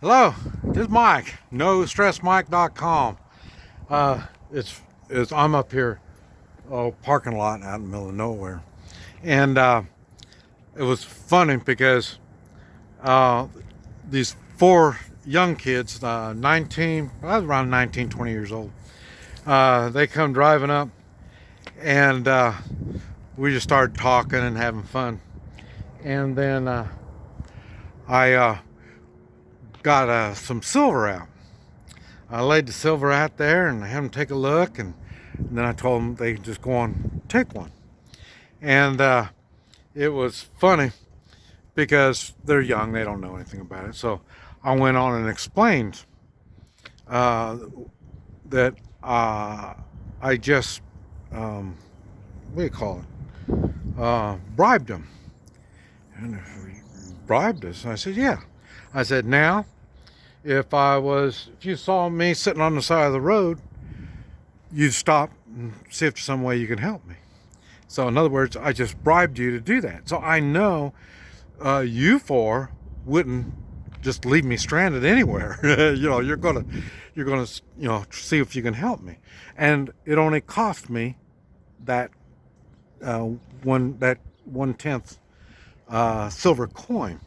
Hello, this is Mike, NoStressMike.com. I'm up here, parking lot out in the middle of nowhere, and it was funny because these four young kids, 19, I was around 19, 20 years old. They come driving up, and we just started talking and having fun, and then I got some silver out. I laid the silver out there and I had them take a look, and then I told them they could just go on and take one. And it was funny because they're young, they don't know anything about it. So I went on and explained that I just, what do you call it? Bribed them. And bribed us. And I said, yeah. I said, now, if you saw me sitting on the side of the road, you'd stop and see if there's some way you can help me. So in other words, I just bribed you to do that. So I know you four wouldn't just leave me stranded anywhere. You're gonna see if you can help me. And it only cost me that 1/10 silver coin.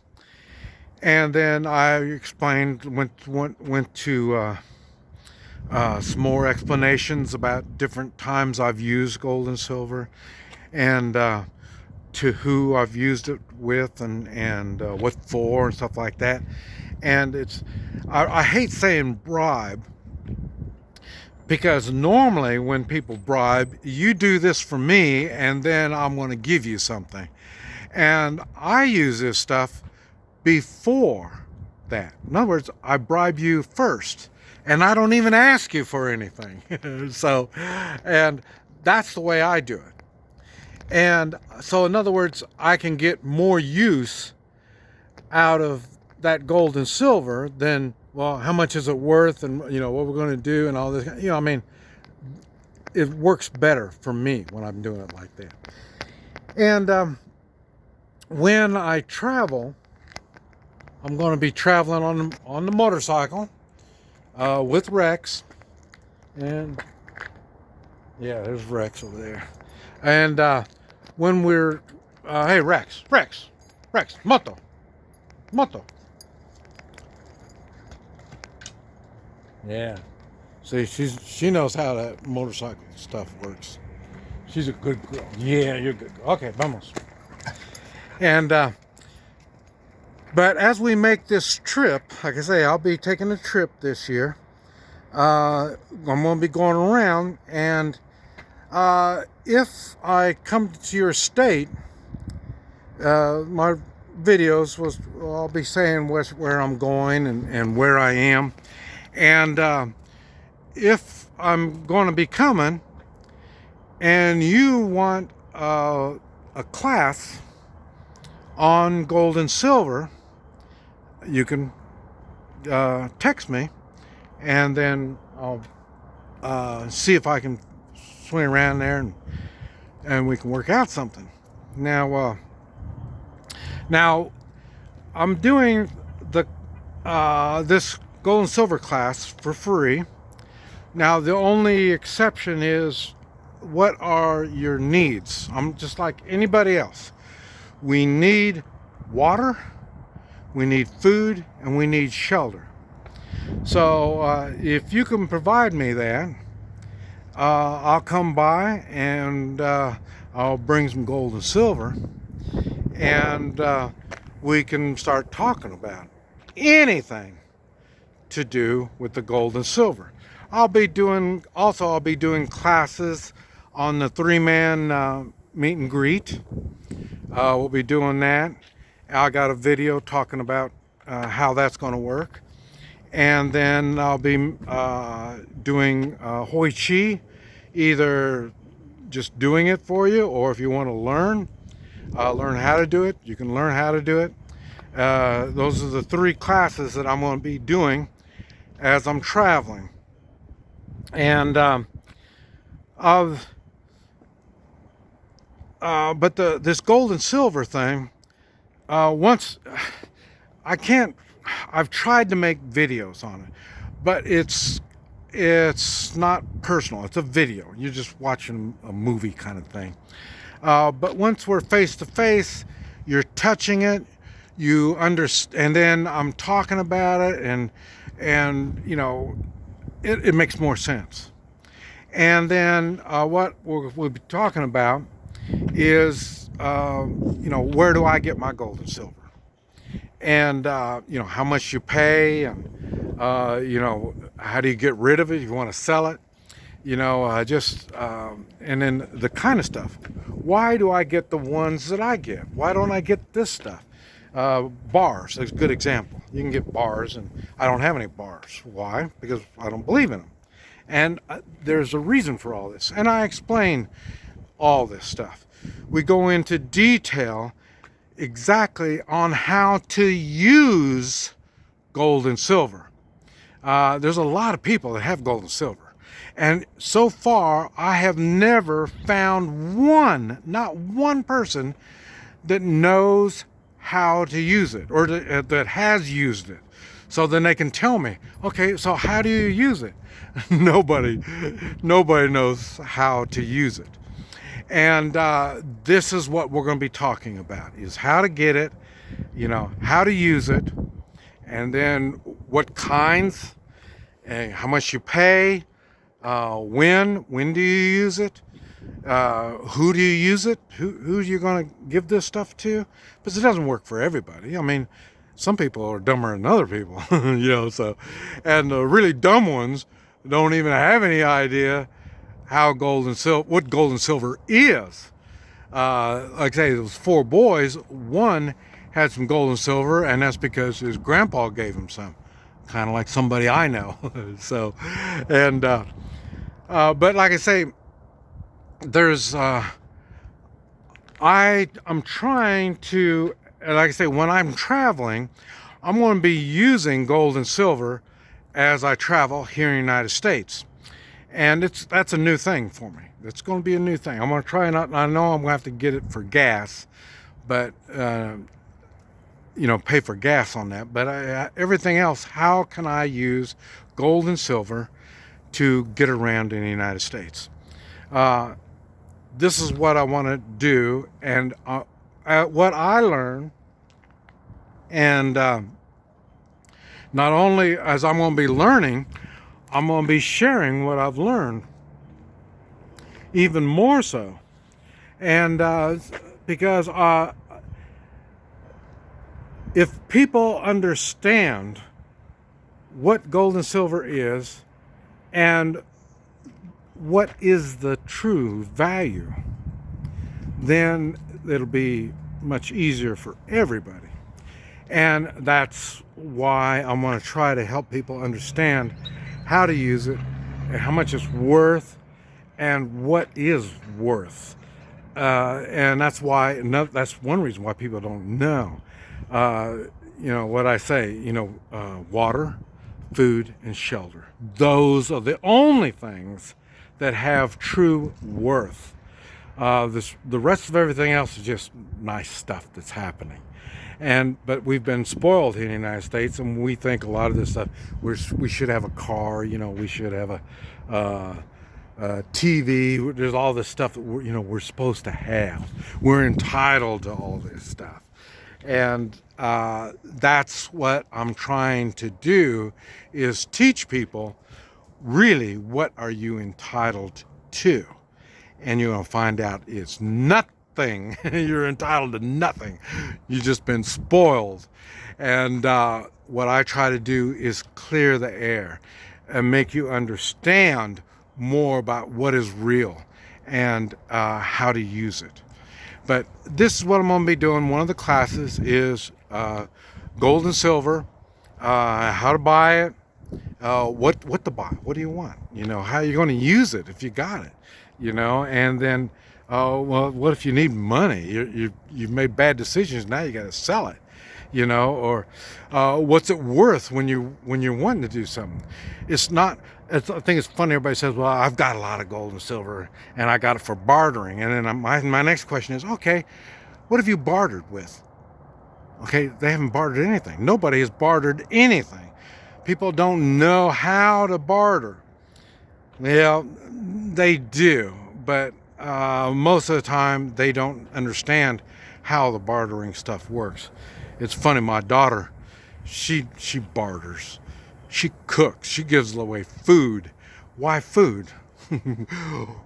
And then I explained, went to some more explanations about different times I've used gold and silver, and to who I've used it with, and what for, and stuff like that. And I hate saying bribe, because normally when people bribe, you do this for me and then I'm going to give you something. And I use this stuff before that. In other words, I bribe you first, and I don't even ask you for anything. So, and that's the way I do it. And so, in other words, I can get more use out of that gold and silver than, well, how much is it worth, and what we're going to do, and all this. I mean, it works better for me when I'm doing it like that. And when I travel, I'm going to be traveling on the motorcycle with Rex, and yeah, there's Rex over there. And when we're hey, Rex, moto. Yeah, see, she knows how that motorcycle stuff works. She's a good girl. Yeah, you're good. Okay, vamos. And but as we make this trip, like I say, I'll be taking a trip this year. I'm going to be going around, and if I come to your state, my videos I'll be saying where I'm going and where I am. And if I'm going to be coming and you want a class on gold and silver, you can text me, and then I'll see if I can swing around there, and we can work out something. Now I'm doing this gold and silver class for free. Now the only exception is, what are your needs? I'm just like anybody else. We need water, we need food, and we need shelter. So if you can provide me that, I'll come by, and I'll bring some gold and silver, and we can start talking about anything to do with the gold and silver. I'll be doing classes on the 3-man meet and greet. We'll be doing that. I got a video talking about how that's going to work. And then I'll be doing Hoi Chi, either just doing it for you, or if you want to learn how to do it, you can learn how to do it. Those are the 3 classes that I'm going to be doing as I'm traveling. And but this gold and silver thing, once I can't I've tried to make videos on it, but it's not personal. It's a video. You're just watching a movie kind of thing. But once we're face to face, you're touching it, you understand, and then I'm talking about it, and you know, it makes more sense. And then what we'll be talking about is, you know, where do I get my gold and silver? And, you know, how much you pay, and, you know, how do you get rid of it if you want to sell it? You know, and then the kind of stuff. Why do I get the ones that I get? Why don't I get this stuff? Bars is a good example. You can get bars, and I don't have any bars. Why? Because I don't believe in them. And there's a reason for all this. And I explain all this stuff. We go into detail exactly on how to use gold and silver. There's a lot of people that have gold and silver. And so far, I have never found not one person that knows how to use it, or that has used it. So then they can tell me, okay, so how do you use it? Nobody knows how to use it. And this is what we're going to be talking about, is how to get it, you know, how to use it, and then what kinds, and how much you pay, when do you use it, who do you use it, who are you going to give this stuff to? Because it doesn't work for everybody. I mean, some people are dumber than other people, you know, so, and the really dumb ones don't even have any idea how what gold and silver is. Like I say, there was 4 boys. One had some gold and silver, and that's because his grandpa gave him some, kind of like somebody I know. So, and but like I say, there's I'm trying to, like I say, when I'm traveling, I'm going to be using gold and silver as I travel here in the United States. And that's a new thing for me. It's going to be a new thing. I'm going to try not, I know I'm going to have to get it for gas, but, you know, pay for gas on that. But everything else, how can I use gold and silver to get around in the United States? This is what I want to do, and what I learn, and not only as I'm going to be learning, I'm going to be sharing what I've learned, even more so. And because if people understand what gold and silver is and what is the true value, then it'll be much easier for everybody. And that's why I want to try to help people understand how to use it, and how much it's worth, and what is worth. And that's why, that's one reason why people don't know. You know what I say, you know, water, food, and shelter. Those are the only things that have true worth. The rest of everything else is just nice stuff that's happening. But we've been spoiled here in the United States, and we think a lot of this stuff, we should have a car, you know, we should have a TV. There's all this stuff that we're supposed to have. We're entitled to all this stuff. And that's what I'm trying to do, is teach people really what are you entitled to. And you're going to find out it's nothing. You're entitled to nothing. You've just been spoiled. And what I try to do is clear the air and make you understand more about what is real and how to use it. But this is what I'm going to be doing. One of the classes is gold and silver, how to buy it, what to buy, what do you want, you know, how you're going to use it if you got it, you know, and then well, what if you need money? You've made bad decisions. Now you got to sell it, you know. Or what's it worth when you're wanting to do something? It's not. I think it's funny. Everybody says, "Well, I've got a lot of gold and silver, and I got it for bartering." And then my next question is, okay, what have you bartered with? Okay, they haven't bartered anything. Nobody has bartered anything. People don't know how to barter. Yeah, they do, but most of the time they don't understand how the bartering stuff works. It's funny. My daughter, she barters. She cooks. She gives away food. Why food?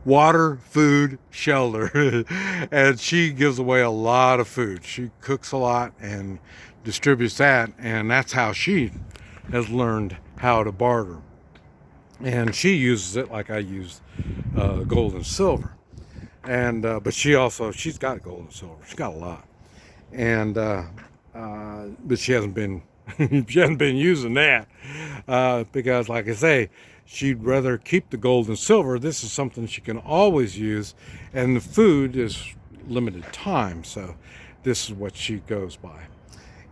Water, food, shelter. And she gives away a lot of food. She cooks a lot and distributes that, and that's how she has learned how to barter. And she uses it like I use gold and silver. And but she's got gold and silver. She's got a lot. And but she hasn't been she hasn't been using that because, like I say, she'd rather keep the gold and silver. This is something she can always use, and the food is limited time, so this is what she goes by.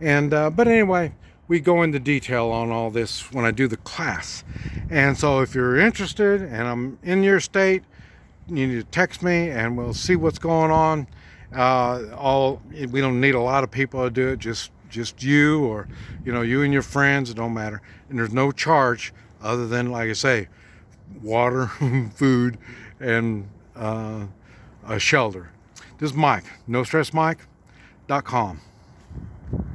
And but anyway, we go into detail on all this when I do the class. And so if you're interested and I'm in your state, you need to text me and we'll see what's going on. We don't need a lot of people to do it, just you, or you and your friends. It don't matter, and there's no charge other than, like I say, water, food, and a shelter. This is Mike, NoStressMike.com.